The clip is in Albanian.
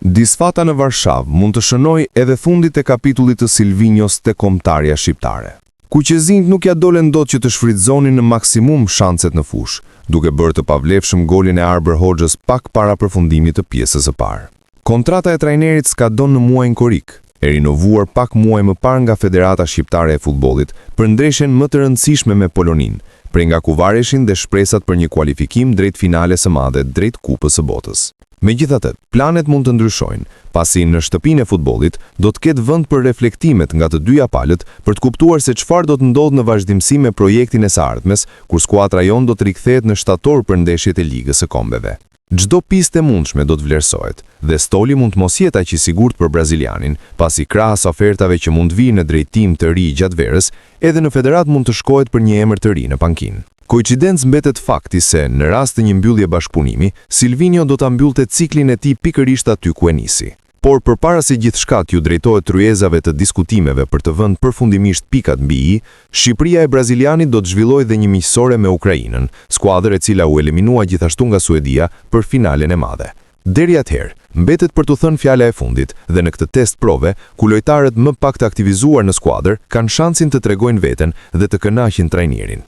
Disfata në Varshavë mund të shënoj edhe fundit e kapitullit të Silvinjos te kombëtarja shqiptare. Kuqezinjt nuk ja dolen dot që të shfrytëzonin në maksimum shanset në fushë, duke bërë të pavlefshëm golin e Arber Hoxhës pak para përfundimit të pjesës së parë. Kontrata e trajnerit s'ka don në muajin korik, e rinovuar pak muaj më parë nga Federata Shqiptare e Futbollit për ndeshjen më të rëndësishme me Polonin, prej nga ku vareshin dhe shpresat për një kualifikim drejt finales së madhe drejt Kupës së Botës. Megjithatë, planet mund të ndryshojnë, pasi në shtëpinë e futbollit do të ketë vend për reflektimet nga të dyja palët për të kuptuar se çfarë do të ndodhë në vazhdimsi me projektin e së ardhmes, kur skuadra jon do të rikthehet në shtator për ndeshjet e Ligës së Kombeve. Çdo pistë e mundshme do të vlerësohet, dhe stoli mund të mos jetë aq i sigurt për brazilianin, pasi krahas ofertave që mund vinë në drejtim të ri gjatë verës, edhe në federat mund të shkohet për një emër të ri në pankinë. Koincidencë mbetet fakti se, në rast të një mbyllje bashkëpunimi, Silvinjo do ta mbyllte ciklin e tij pikërisht aty ku e nisi. Por përpara se gjithçka t'ju drejtohet tryezave të diskutimeve për të vënë përfundimisht pikat mbi i, Shqipëria e brazilianit do të zhvillojë dhe një miqësore me Ukrainën, skuadër e cila u eliminua gjithashtu nga Suedia për finalen e madhe. Deri atëherë, mbetet për të thënë fjala e fundit, dhe në këtë test prove, ku lojtarët më pak të aktivizuar në skuadër kanë shansin të tregojnë veten dhe të kënaqin trajnerin.